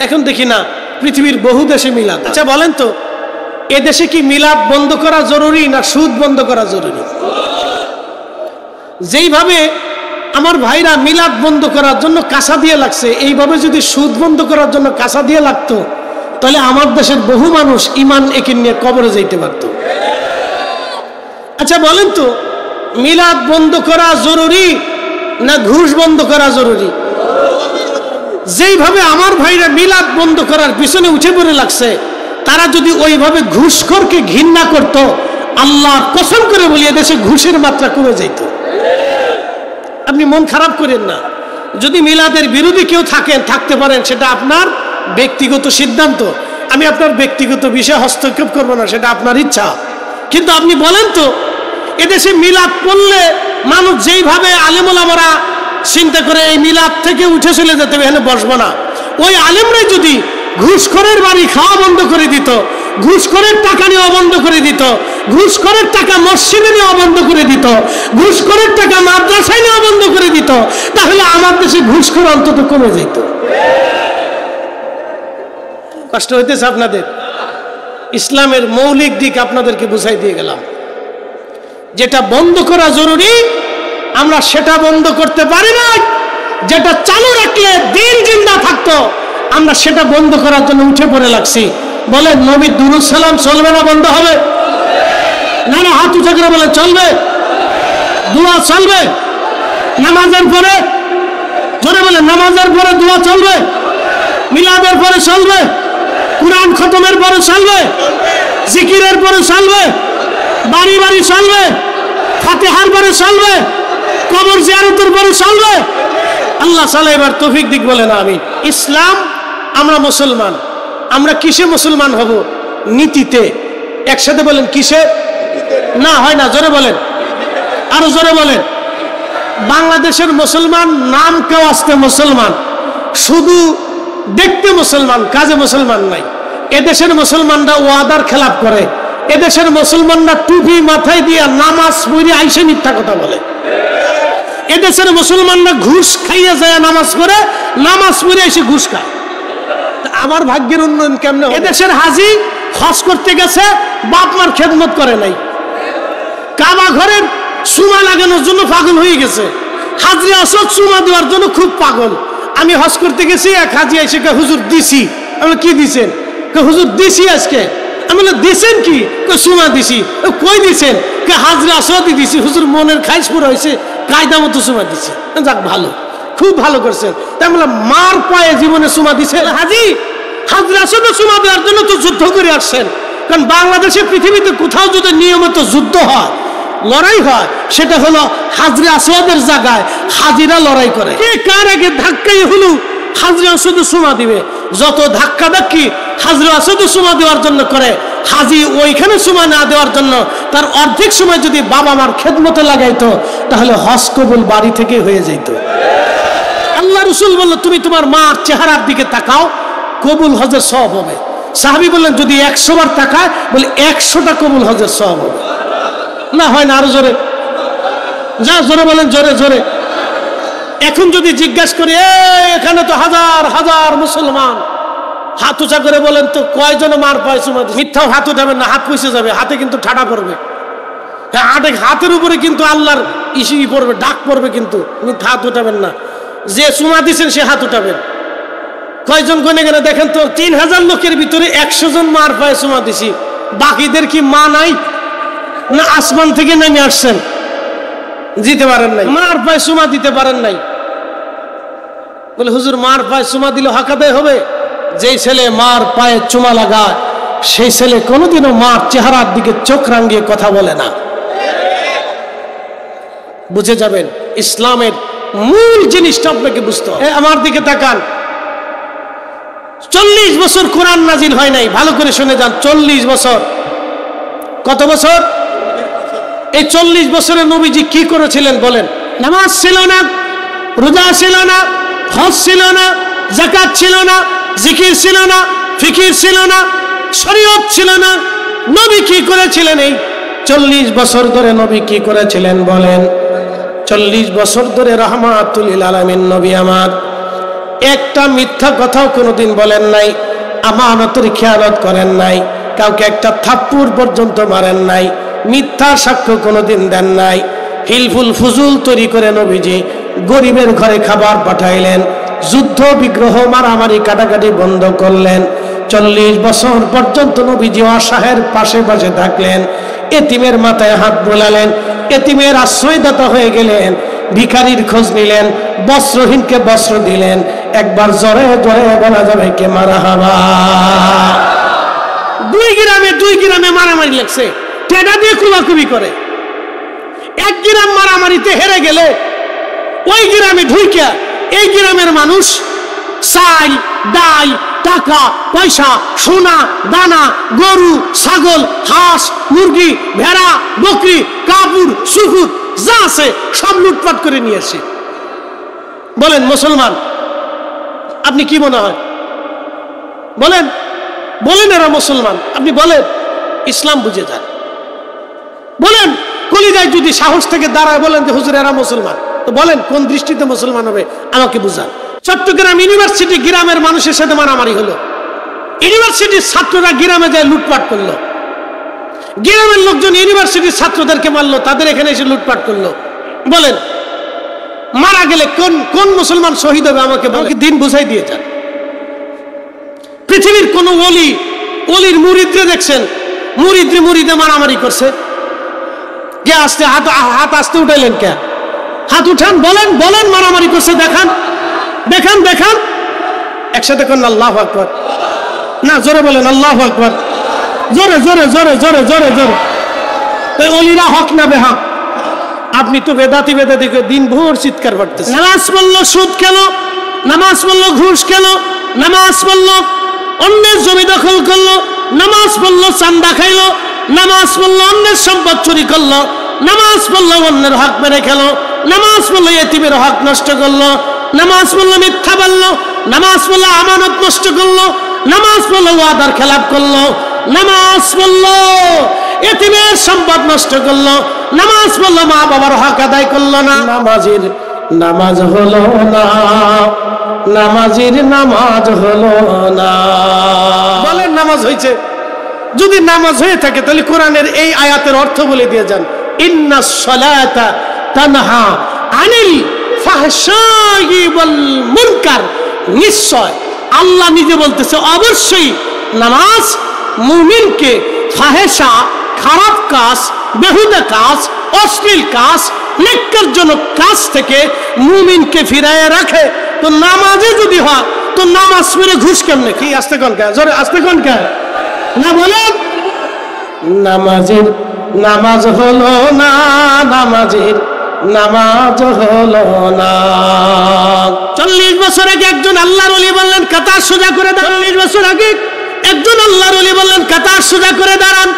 এখন দেখি না পৃথিবীর বহু দেশে মিলাদ। আচ্ছা বলেন তো, এ দেশে কি মিলাদ বন্ধ করা জরুরি না সুদ বন্ধ করা জরুরি? যেইভাবে আমার ভাইরা মিলাদ বন্ধ করার জন্য কাঁসা দিয়ে লাগছে, এইভাবে যদি সুদ বন্ধ করার জন্য কাঁসা দিয়ে লাগতো, তাহলে আমার দেশের বহু মানুষ ইমান একে নিয়ে কবরে যাইতে পারত। আচ্ছা বলেন তো, মিলাদ বন্ধ করা জরুরি না ঘুষ বন্ধ করা জরুরি? যেইভাবে আমার ভাইরা মিলাদ বন্ধ করার পিছনে উঠে পড়ে লাগছে, তারা যদি ওইভাবে ঘুষখোরকে ঘৃণা করত, আল্লাহ কসম করে বলি এদেশে ঘুষের মাত্রা কমে যেত। আপনি মন খারাপ করেন না, যদি মিলাদের বিরোধী কেউ থাকতে পারেন, সেটা আপনার ব্যক্তিগত সিদ্ধান্ত। আমি আপনার ব্যক্তিগত বিষয়ে হস্তক্ষেপ করব না, সেটা আপনার ইচ্ছা। কিন্তু আপনি বলেন তো, এদেশে মিলাদ পড়লে মানুষ যেইভাবে আলেম ওলামারা চিন্তা করে এই মিলাদ থেকে উঠে চলে যেতে হবে, এখানে বসবো না, ওই আলেমরাই যদি ঘুষখোরের বাড়ি খাওয়া বন্ধ করে দিত, ঘুষখোরের টাকা নেওয়া বন্ধ করে দিত, ঘুষখোরের টাকা মসজিদে নেওয়া বন্ধ করে দিত, ঘুষখোরের টাকা মাদ্রাসায় নেওয়া বন্ধ করে দিত, তাহলে আমার দেশে ঘুষখোর অন্তত কমে যেত। কষ্ট হইতেছে আপনাদের? ইসলামের মৌলিক দিক আপনাদেরকে বুঝাই দিয়ে গেলাম। যেটা বন্ধ করা জরুরি আমরা সেটা বন্ধ করতে পারি না, যেটা চালু রাখলে দিন জিন্দা থাকতো আমরা সেটা বন্ধ করার জন্য উঠে পড়ে লাগছি। বলেন নবীর দুরূদ সালাম চলবে না বন্ধ হবে? না না, হাত উঠে করে বলে চলবে। দোয়া চলবে নামাজের পরে, জোরে বলে নামাজের পরে দোয়া চলবে, মিলাদের পরে চলবে, কুরআন খতমের পরে চলবে, জিকিরের পরে চলবে, বাড়ি বাড়ি চলবে, ফাতিহার পরে চলবে, কবর জিয়ারতের পরে চলবে। আল্লাহ সালে এবার তৌফিক দিক বলে না আমি। ইসলাম, আমরা মুসলমান, আমরা কিসে মুসলমান হব? নীতিতে। একসাথে বলেন কিসে? না হয় না, জোরে বলেন, আরো জোরে বলেন। বাংলাদেশের মুসলমান নাম কেউ আসতে মুসলমান, শুধু দেখতে মুসলমান, কাজে মুসলমান নাই। এদেশের মুসলমানরা ওয়াদার খেলাপ করে, এদেশের মুসলমানরা টুপি মাথায় দিয়ে নামাজ পড়ে আইসে মিথ্যা কথা বলে, এদেশের মুসলমানরা ঘুষ খাইয়ে যায় নামাজ পড়ে, নামাজ পড়ে এসে ঘুষ খায়। আমার ভাগ্যের উন্নয়ন কেমনে? এদেশের হাজি হজ করতে গেছে, বাপ মার খেদমত করে নাই, কাবা ঘরের চুমা লাগানোর জন্য পাগল হয়ে গেছে, হাজরে আসদ চুমা দেওয়ার জন্য খুব পাগল। আমি হজ করতে গেছি, এক হাজি এসে হুজুর দিছি। আমি কি দিছেন? হুজুর দিছি আজকে। আমি বলে দিছেন কি? চুমা দিছি। কই দিছেন? হাজরে আসদই দিছি। হুজুর মনের খাইশ পুরো হয়েছে, কায়দা মতো চুমা দিছি। যাক ভালো, খুব ভালো করছেন। তাই বলে মার পায়ে জীবনে চুমা দিছে হাজি? হাজরে আসদে চুমা দেওয়ার জন্য তো যুদ্ধ করে আসছেন। কারণ বাংলাদেশে পৃথিবীতে কোথাও যদি নিয়মিত যুদ্ধ হয়, লড়াই হয়, সেটা হলো হাজরে আসওয়াদের জায়গায় হাজিরা লড়াই করে। কে কার আগে ধাক্কাই হলো হাজরে আসওয়াদে চুমা দিবে। যত ধাক্কা ধাক্কি হাজরে আসওয়াদে চুমা দেওয়ার জন্য করে, হাজি ওইখানে চুমা না দেওয়ার জন্য তার অর্ধেক সময় যদি বাবা মার খেদমতে লাগাইতো, তাহলে হজ কবুল বাড়ি থেকে হয়ে যেত। আল্লাহ রাসূল বলল, তুমি তোমার মার চেহারার দিকে তাকাও, কবুল হজের সওয়াব হবে। সাহাবী বললেন, যদি 100 বার তাকায়, বলে 100টা কবুল হজের সওয়াব হবে। না হয় না, আরো জোরে, যা জোরে বলেন, জোরে জোরে। এখন যদি জিজ্ঞাসা করি, এখানে তো হাজার হাজার মুসলমান, হাত উঁচা করে বলেন তো কয়জন মার পায় চুমা? মিথ্যাও হাত উঠাবেন না, হাত পুষে যাবে, হাতে কিন্তু ঠাডা পড়বে। হ্যাঁ, হাতের উপরে কিন্তু আল্লাহর ইসি পড়বে, ডাক পড়বে, কিন্তু মিথ্যা হাত উঠাবেন না। যে চুমা দিচ্ছেন সে হাত উঠাবেন। কয়জন গনে গেলে দেখেন তো, 3000 লোকের ভিতরে 100 জন মার পায়ে চুমা দিছি। বাকিদের কি মা নাই না আসমান থেকে নেমে আসছেন? দিতে পারেন নাই, মার পায়ে চুমা দিতে পারেন নাই। বলে হুজুর মার পায়ে চুমা দিলে হক আদায় হবে? যেই ছেলে মার পায়ে চুমা লাগায়, সেই ছেলে কোনোদিনও মার চেহারার দিকে চোখ রাঙিয়ে কথা বলে না। বুঝে যাবেন, ইসলামের মূল জিনিসটা আপনাকে বুঝতে হবে। আমার দিকে তাকান, 40 বছর কোরআন নাজিল হয় নাই। ভালো করে শুনে যান, 40 বছর। কত বছর? এই 40 বছরে নবীজি কি করেছিলেন বলেন? নামাজ ছিল না, রোজা ছিল না, হজ ছিল না, যাকাত ছিল না, জিকির ছিল না, ফিকির ছিল না, শরীয়ত ছিল না। নবী কি করেছিলেন? এই 40 বছর ধরে নবী কি করেছিলেন বলেন? 40 বছর ধরে রাহমাতুল লিল আলামিন নবী আমার একটা মিথ্যা কথাও কোনোদিন বলেন নাই, আমানতের খেয়ানত করেন নাই, কাউকে একটা থাপ্পড় পর্যন্ত মারেন নাই, মিথ্যা সাক্ষ্য কোনোদিন দেন নাই। হিলফুল ফুজুল তৈরি করে নবীজি গরিবের ঘরে খাবার পাঠাইলেন, যুদ্ধ বিগ্রহ মারামারি কাটাকাটি বন্ধ করলেন। 40 বছর পর্যন্ত নবীজি অসহায়ের পাশে পাশে থাকলেন, এতিমের মাথায় হাত বোলালেন, এতিমের আশ্রয়দাতা হয়ে গেলেন, ভিখারির খোঁজ নিলেন, বস্ত্রহীনকে বস্ত্র দিলেন। একবার জোরে জোরে বলা যাবে কে মারহাবা। দুই গ্রামে মারামারি লাগছে, টেডা দিয়ে কুলাকুলি করে। এক গ্রাম মারামারিতে হেরে গেলে ওই গ্রামে ঢুইকা এই গ্রামের মানুষ চাল ডাল টাকা পয়সা সোনা দানা গরু ছাগল হাঁস মুরগি ভেড়া বকরি কাপড় সুকুর যা আছে সব লুটপাট করে নিয়ে আসে। বলেন মুসলমান, আপনি কি মনে হয়? বলেন বলেন এরা মুসলমান, আপনি বলেন ইসলাম বুঝে যান। বলেন কলিজায় যদি সাহস থেকে দাঁড়ায় বলেন যে হুজুর এরা মুসলমান, তো বলেন কোন দৃষ্টিতে মুসলমান হবে আমাকে বুঝান। চট্টগ্রাম ইউনিভার্সিটি গ্রামের মানুষের সাথে মারামারি হলো, ইউনিভার্সিটির ছাত্ররা গ্রামে যায় লুটপাট করলো, গ্রামের লোকজন ইউনিভার্সিটির ছাত্রদেরকে মারলো, তাদের এখানে এসে লুটপাট করলো। বলেন মারা গেলে কোন কোন মুসলমান শহীদ হবে আমাকে দিন বুঝাই দিয়ে যান। পৃথিবীর কোন অলির মুরিদরে দেখছেন মুরিদে মারামারি করছে? কে আসতে হাত আসতে উঠাইলেন, কে হাত উঠান, বলেন বলেন মারামারি করছে দেখান দেখান দেখান। একসাথে করেন আল্লাহু আকবার। না জোরে বলেন আল্লাহু আকবার, জোরে জোরে জোরে জোরে জোরে জোরে। অলিরা হক না বেহক? আপনি তো বেদাতি দিন ভোর চিৎকার করতেছেন। নামাজ পড়লো সুদ খেল, নামাজ পড়লো ঘুষ খেল, নামাজ পড়লো অন্যের জমি দখল করলো, নামাজ পড়লো চান্দা খাইলো, নামাজ পড়লো অন্যের সম্পদ চুরি করলো, নামাজ পড়লো অন্যের হক মেরে খেলো, নামাজ পড়লো এতিমের হক নষ্ট করলো, নামাজ পড়লো মিথ্যা বললো, নামাজ পড়লো আমানত নষ্ট করলো, নামাজ পড়লো ওয়াদার খেলাপ করলো, নামাজ পড়লো এতিমের সম্পদ নষ্ট করলো, নামাজ পড়লো মা বাবার হক আদায় করলো না। নামাজির নামাজ হলো না, নামাজির নামাজ হলো না। বলেন নামাজ হয়েছে? যদি নামাজ হয়ে থাকে তাহলে কোরআনের এই আয়াতের অর্থ বলে দিয়ে যান। ইন্নাস সালাতা তানহা আনিল ফাহশাই ওয়াল মুনকার। নিশ্চয় আল্লাহ নিজে বলতেছে অবশ্যই নামাজ মুমিনকে ফাহেশা খারাপ কাজ, বেহুদা কাজ, অশ্লীল কাজ, নেককারজনক কাজ থেকে মুমিনকে ফিরাইয়া রাখে। তো নামাজে যদি হয় তো নামাজ পড়ে ঘুষ কেমনে? কি আস্তে কোন কে, জোরে আস্তে কোন কে না বলেন? নামাজের নামাজ হলো না, নামাজের নামাজ হলো না। 40 বছর আগে একজন আল্লাহর ওলি বললেন কাতার সোজা করে দাঁড়ান। 40 বছর আগে একজন আল্লাহর ওলি বললেন কাতার সোজা করে দাঁড়ান।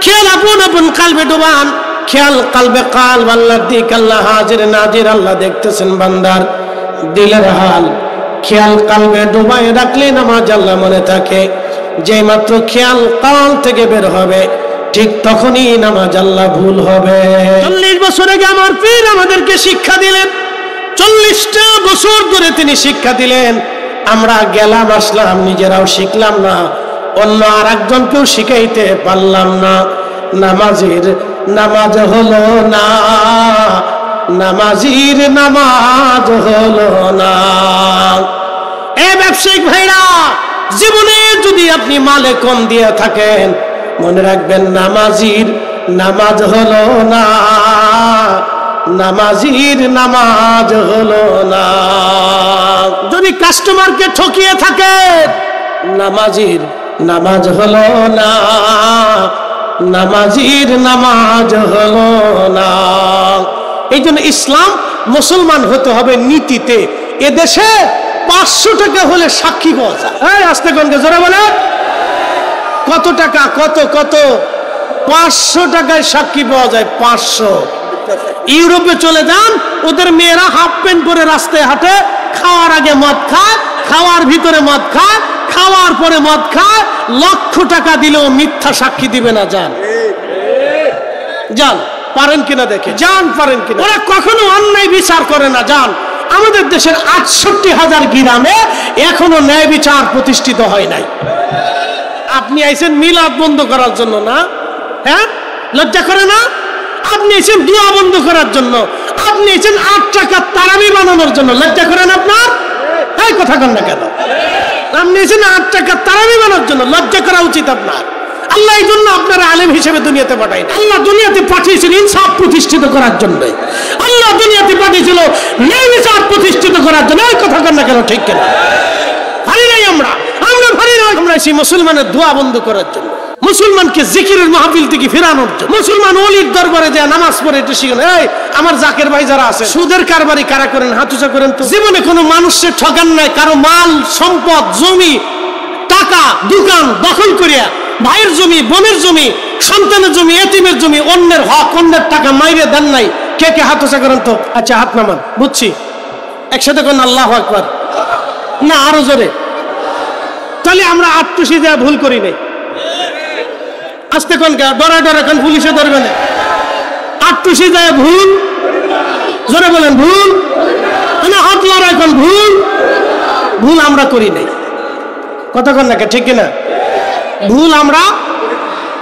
খেয়াল আপন আপন কালবে ডোবান, খেয়াল কালবে কাল আল্লাহর দিক, আল্লাহ হাজির নাজির, আল্লাহ দেখতেছেন বান্দার দিলের হাল। খেয়াল কালবে ডোবায় রাখলে নামাজ আল্লাহ মনে থাকে। যে মাত্র খেয়াল কাল থেকে বের হবে ঠিক তখনই নামাজ আল্লাহ ভুল হবে। 40 বছর আগে আমার পীর আমাদেরকে শিক্ষা দিলেন, 40টা বছর ধরে তিনি শিক্ষা দিলেন। আমরা গেলাম আসলাম, নিজেরাও শিখলাম না, অন্য আর একজনকেও শিখাইতে পারলাম না। নামাজির নামাজ হলো না, নামাজির নামাজ হলো না। এ ব্যবসায়িক ভাইরা, জীবনে যদি আপনি মালে কম দিয়ে থাকেন মনে রাখবেন নামাজির নামাজ হলো না, নামাজির নামাজ হলো না। যদি কাস্টমারকে ঠকিয়ে থাকেন নামাজির নামাজ হলো না, নামাজির নামাজ হলো না। এই জন্য ইসলাম মুসলমান হতে হবে নীতিতে। এদেশে 500 টাকা হলে সাক্ষী পাওয়া যায়। আস্তে কোনকে জোরে বলে কত টাকা? কত কত 500 টাকায় সাক্ষী পাওয়া যায়। 500। ইউরোপে চলে যান, ওদের মেয়েরা হাফ প্যান্ট পরে রাস্তায় হাঁটে, খাওয়ার আগে মদ খায়, খাওয়ার ভিতরে মদ খায়, খাওয়ার পরে মদ খায়। লক্ষ টাকা দিলেও মিথ্যা সাক্ষী দিবে না। যান যান, পারেন কিনা দেখে যান, পারেন কিনা। ওরা কখনো অন্যায় বিচার করে না। যান, আমাদের দেশের 68,000 গ্রামে এখনো ন্যায় বিচার প্রতিষ্ঠিত হয় নাই। আপনি আইছেন মিলাদ বন্ধ করার জন্য না? হ্যাঁ, লজ্জা করে না? আপনি এসেছেন দোয়া বন্ধ করার জন্য, আপনি এসেছেন 8 টাকা তারাবি বানানোর জন্য। লজ্জা করেন আপনার? এই কথা কন না কেন? আপনি এসেছেন 8 টাকা তারাবি বানানোর জন্য, লজ্জা করা উচিত আপনার। আল্লাহ এই জন্য আপনার আলেম হিসেবে দুনিয়াতে পাঠায়। আল্লাহ দুনিয়াতে পাঠিয়েছেন ইনসাফ প্রতিষ্ঠিত করার জন্য। আল্লাহ দুনিয়াতে পাঠিয়েছিল ন্যায় প্রতিষ্ঠিত করার জন্য। এই কথা কন না কেন? ঠিক কেন? ভারী নাই আমরা ভারী নয়। আমরা এসে মুসলমানের দোয়া বন্ধ করার জন্য, মুসলমানকে জিকিরের মাহফিল থেকে ফেরানোর জন্য, মুসলমান ওলির দরবারে যায় নামাজ পড়ে একটু শিখেন। এই আমার জাকের ভাই যারা আছে, সুদের কারবারি কারা করেন? হাত উঁচা করেন তো। জীবনে কোনো মানুষের ঠকান নাই, কারো মাল সম্পদ জমি টাকা দোকান দখল করিয়া, ভাইয়ের জমি বোনের জমি সন্তানের জমি এতিমের জমি অন্যের হক অন্যের টাকা মাইরে দেন নাই। কে কে হাত উঁচা করেন তো? আচ্ছা হাত নামান, বুঝছি। একসাথে করেন আল্লাহু আকবার। না আরো জোরে। তাহলে আমরা আত্মসি দেওয়া ভুল করি নাই। আস্তে কোন ডরা ডরা কোন পুলিশে ধরবে না। আত্মসি দেয় ভুল, জোরে বলেন ভুল। হাত লড়াই কোন ভুল, ভুল আমরা করি নাই। কথা কন না ঠিক কিনা? ভুল আমরা।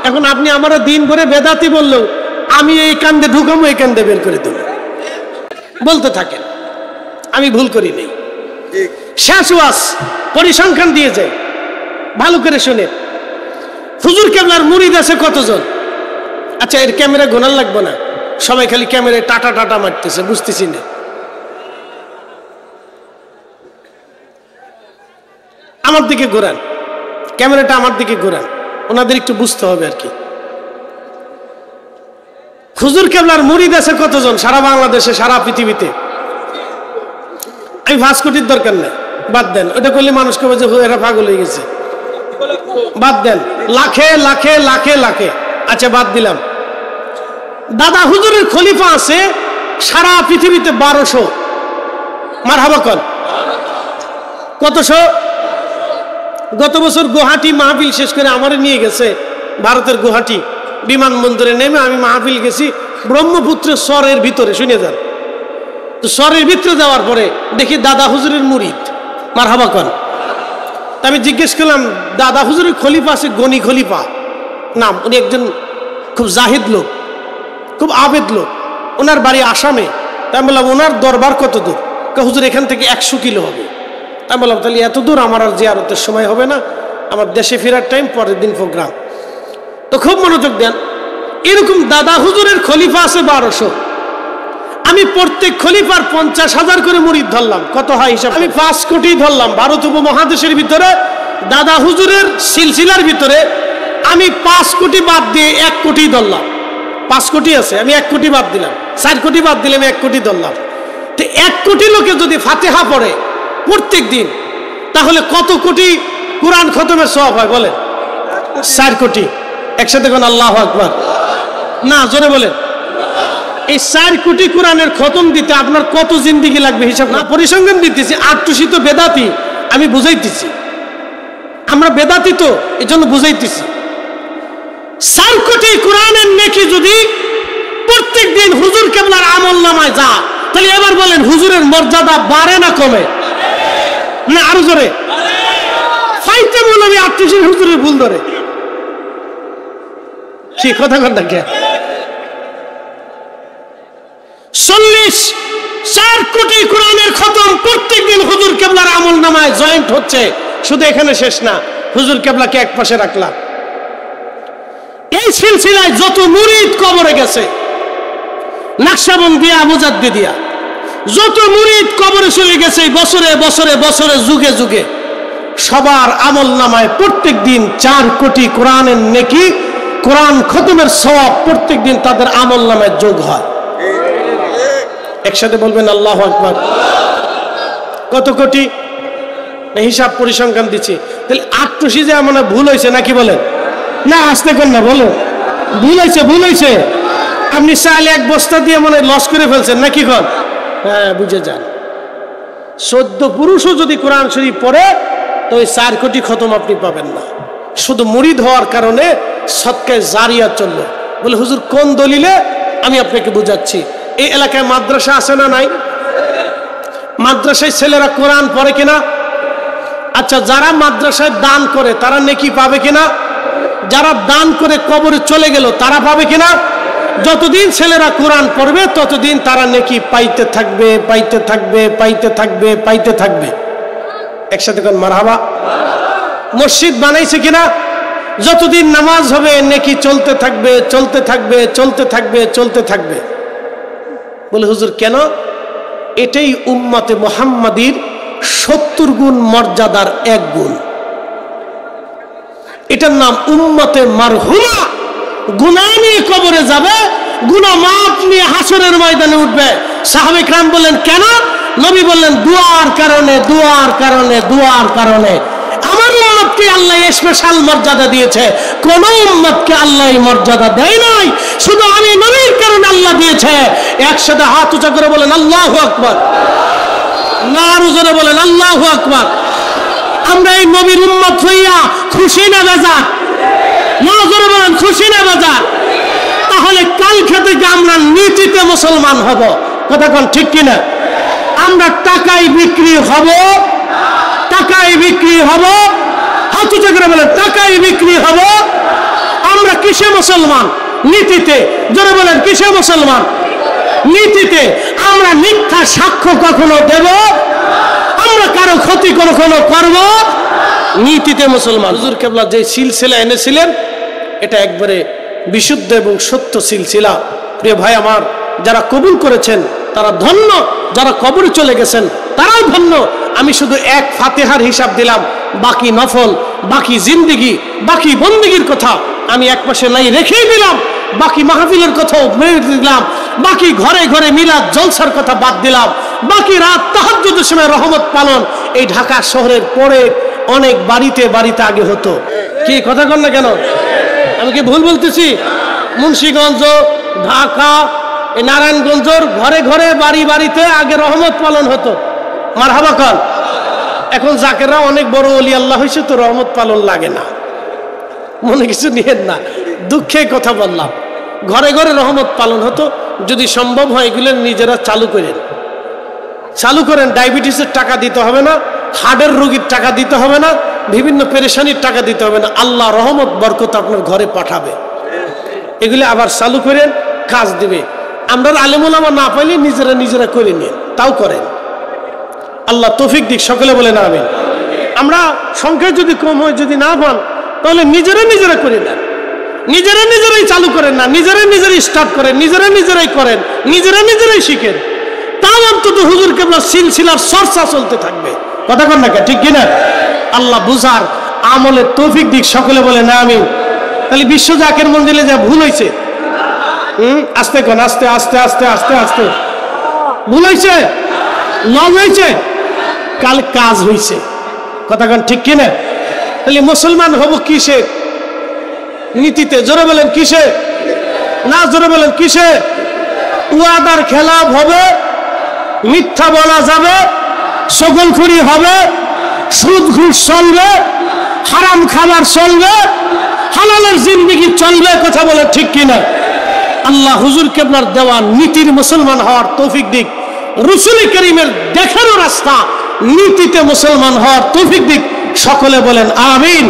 এখন আপনি আমার দিন করে বেদাতি বললেও আমি এই কান্দে ঢুকাবো, এই কান্দে বের করে দেবো, বলতে থাকেন। আমি ভুল করি নাই। শেষ ওয়াজ পরিসংখ্যান দিয়ে যায়, ভালো করে শুনে। হুজুর কেবলার মুরিদ আছে কতজন? আচ্ছা এর ক্যামেরা গোনার লাগবে না, সবাই খালি ক্যামেরায় টাটা টাটা মারতেছে, বুঝতেছি না। আমার দিকে ঘোরান, ক্যামেরাটা আমার দিকে ঘোরান, ওনাদের একটু বুঝতে হবে আর কি। হুজুর কেবলার মুরিদ আছে কতজন সারা বাংলাদেশে, সারা পৃথিবীতে? আমি 5 কোটির দরকার নেই, বাদ দেন। ওটা করলে মানুষকে বলছে এরা পাগল হয়ে গেছে, বাদ দেন। লাখে লাখে লাখে লাখে, আচ্ছা বাদ দিলাম। দাদা হুজুরের খলিফা আছে সারা পৃথিবীতে 1200। মারহাবা কর। কতশো? গত বছর গুয়াহাটি মাহফিল শেষ করে আমারে নিয়ে গেছে ভারতের গুয়াহাটি বিমানবন্দরে নেমে আমি মাহফিল গেছি ব্রহ্মপুত্রের স্বরের ভিতরে, শুনে যান তো। স্বরের ভিতরে যাওয়ার পরে দেখি দাদা হুজুরের মুরিদ। মারহাবা কর। আমি জিজ্ঞেস করলাম দাদা হুজুরের খলিফা আছে গনি খলিফা নাম, উনি একজন খুব জাহিদ লোক, খুব আবেদ লোক, ওনার বাড়ি আসামে। তাই বললাম ওনার দরবার কত দূর? হুজুর এখান থেকে 100 কিলো হবে। আমি বললাম তাহলে এত দূর আমার আর জিয়ারতের সময় হবে না, আমার দেশে ফেরার টাইম, পরের দিন প্রোগ্রাম। তো খুব মনোযোগ দেন। এরকম দাদা হুজুরের খলিফা আছে 1200। আমি প্রত্যেক খলিফার 50,000 করে মুরিদ ধরলাম। কত হয় হিসাব? আমি 5 কোটি ধরলাম। ভারত উপমহাদেশের ভিতরে দাদা হুজুরের সিলসিলার ভিতরে আমি 5 কোটি বাদ দিয়ে 1 কোটি ধরলাম। 5 কোটি আছে, আমি 1 কোটি বাদ দিলাম। 4 কোটি বাদ দিলে আমি 1 কোটি ধরলাম। তো 1 কোটি লোকে যদি ফাতিহা পড়ে প্রত্যেক দিন, তাহলে কত কোটি কোরআন খতমের সওয়াব হয় বলেন? 4 কোটি। একসাথে কোন আল্লাহু আকবার। না জোরে বলেন। এই 4 কোটি কোরআনের খতম দিতে আপনার কত জিন্দেগি লাগবে হিসাব না। পরিসংখ্যান দিতেছি, আটটুসি তো বেদাতি, আমি বুঝাইতেছি। আমরা বেদাতি তো এই জন্য বুঝাইতেছি। 4 কোটি কোরআনের নেকি যদি প্রত্যেক দিন হুজুর কেবলার আমল নামায় যা, তাহলে এবার বলেন হুজুরের মর্যাদা বাড়ে না কমে? না আরো জোরে। ফাইতে মৌলবী আটটুসি হুজুরের ভুল ধরে কি কথা কথা কে? 4 কোটি কোরআনের খতম প্রত্যেক দিন হুজুর কেবলার আমল নামায় জয়েন্ট হচ্ছে। শুধু এখানে শেষ না, হুজুর কেবলাকে এক পাশে রাখলাম। এই সিলসিলায় যত মুরিদ কবরে গেছে, নাকশবন্দিয়া মুজাদ্দিদিয়া, যত মুরিদ কবরে চলে গেছে বছরে বছরে বছরে যুগে যুগে, সবার আমল নামায় প্রত্যেক দিন 4 কোটি কোরআনের নেকি, কোরআন খতমের সওয়াব প্রত্যেক দিন তাদের আমল নামায় যোগ হয়। একসাথে বলবেন আল্লাহু আকবার। কত কোটি হিসাব পরিসংখ্যান দিচ্ছি। তাহলে 8 যে মানে ভুল হয়েছে নাকি বলেন? না আসতে কর না, বলো ভুল হয়েছে। ভুল হয়েছে। আপনি চাইলে 1 বস্তা দিয়ে মনে লস করে ফেলছেন নাকি কর? হ্যাঁ বুঝে যান। 14 পুরুষও যদি কোরআন শরীফ পড়ে তো ওই 4 কোটি খতম আপনি পাবেন না। শুধু মুরিদ হওয়ার কারণে সদকায়ে জারিয়া চললো। বলে হুজুর কোন দলিলে? আমি আপনাকে বুঝাচ্ছি। এই এলাকায় মাদ্রাসা আছে না নাই? মাদ্রাসায় ছেলেরা কোরআন পড়ে কিনা? আচ্ছা যারা মাদ্রাসায় দান করে তারা নেকি পাবে কিনা? যারা দান করে কবরে চলে গেল তারা পাবে কিনা? যতদিন ছেলেরা কোরআন পড়বে ততদিন তারা নেকি পাইতে থাকবে, পাইতে থাকবে, পাইতে থাকবে, পাইতে থাকবে। একসাথে কোন মারহাবা। মসজিদ বানাইছে কিনা? যতদিন নামাজ হবে নেকি চলতে থাকবে, চলতে থাকবে, চলতে থাকবে, চলতে থাকবে। বলে হুজুর কেন? এটাই উম্মতে মুহাম্মাদির 70 গুণ মর্যাদার এক গুণ। এটার নাম উম্মতে মারহুমা। গুনাহ নিয়ে কবরে যাবে, গুনাহ মাফ নিয়ে হাসরের ময়দানে উঠবে। সাহাবে کرام বললেন কেন? নবী বললেন দুআর কারণে, দুআর কারণে, দুআর কারণে। আমার উম্মতকে আল্লাহ স্পেশাল মর্যাদা দিয়েছে, কোন উম্মতকে আল্লাহ এই মর্যাদা দেয় নাই, শুধু আমি নবীর কারণে আল্লাহ দিয়েছে। একসাথে হাত উঁচা করে বলেন আল্লাহু আকবার। নারী জোরে বলেন আল্লাহু আকবার। আমরা এই নবীর উম্মত হইয়া খুশি না বেজার? জোরে বলেন খুশি না বেজার? তাহলে কালকে থেকে আমরা নীতিতে মুসলমান হব। কথা কোন ঠিক কিনা? আমরা টাকায় বিক্রি হব, টাকায় বিক্রি হব। হাত উঁচা করে বলেন টাকায় বিক্রি হব। আমরা কিসে মুসলমান? নীতিতে। জোরে বলেন কিসে মুসলমান? নীতিতে। আমরা মিথ্যা সাক্ষ্য কখনো দেব, আমরা কারো ক্ষতি কখনো করব, নীতিতে মুসলমান। হুজুর কেবলা যে সিলসিলা এনেছিলেন এটা একবারে বিশুদ্ধ এবং সত্য সিলসিলা। প্রিয় ভাই আমার, যারা কবুল করেছেন তারা ধন্য, যারা কবরে চলে গেছেন তারাও ধন্য। আমি শুধু এক ফাতিহার হিসাব দিলাম, বাকি নফল, বাকি জিন্দিগি, বাকি বন্দিগির কথা আমি এক পাশে নাই রেখেই দিলাম। বাকি মাহফিলের কথাও মেরে দিলাম, বাকি ঘরে ঘরে মিলাদ জলসার কথা বাদ দিলাম, বাকি রাত তাহাজ্জুদের সময় রহমত পালন এই ঢাকা শহরের পরে অনেক বাড়িতে বাড়িতে আগে হতো। কি কথা কন না কেন? আমি কি ভুল বলতেছি? মুন্সিগঞ্জ, ঢাকা, এই নারায়ণগঞ্জের ঘরে ঘরে বাড়ি বাড়িতে আগে রহমত পালন হতো। মারহাবা কন। এখন জাকেররা অনেক বড় ওলি আল্লাহ হয়েছে তো রহমত পালন লাগে না, মনে কিছু নিয়েন না, দুঃখে কথা বললাম। ঘরে ঘরে রহমত পালন হতো। যদি সম্ভব হয় এগুলো নিজেরা চালু করেন, চালু করেন। ডায়াবেটিসের টাকা দিতে হবে না, হার্টের রোগীর টাকা দিতে হবে না, বিভিন্ন পেরেশানির টাকা দিতে হবে না। আল্লাহ রহমত বরকত আপনার ঘরে পাঠাবে। এগুলি আবার চালু করেন, কাজ দিবে। আমরা আলেম ওলামা না পাইলে নিজেরা নিজেরা করে নিন, তাও করেন। আল্লাহ তৌফিক দিক, সকলে বলেন আমিন। আমরা সংখ্যায় যদি কম হয়, যদি না পান, তাহলে নিজেরা নিজেরা করে নেন, নিজেরা নিজেরাই চালু করেন না, নিজেরা নিজেরাই স্টার্ট করেন, নিজেরা নিজেরাই করেন, নিজেরা নিজেরাই শিখেন। তাও অন্তত হুজুর কেবলা সিলসিলার চর্চা চলতে থাকবে। কথা কন না ঠিক কিনা? আল্লাহ বুঝার আমলের তৌফিক দিক, সকলে বলে না আমিন। তাহলে বিশ্ব জাকের মঞ্জিলে যা ভুল হয়েছে, আস্তে কোন, আস্তে আস্তে আস্তে আস্তে আস্তে ভুল হয়েছে, লং হয়েছে, কাল কাজ হয়েছে। কথা কন ঠিক কিনা? তাহলে মুসলমান হব কিসে? নীতিতে। জোরে বলেন কিসে? না জোরে বলেন কিসে? ওয়াদার খেলাফ হবে, মিথ্যা বলা যাবে, সকলখুরি হবে, সুদ ঘুষ চলবে, হারাম খাবার চলবে, হালালের জিন্দেগি চলবে। কথা বলে ঠিক কিনা? আল্লাহ হুজুর কেবলার দেওয়া নীতির মুসলমান হওয়ার তৌফিক দিক, রসুল করিমের দেখানো রাস্তা নীতিতে মুসলমান হওয়ার তৌফিক দিক, সকলে বলেন আমিন।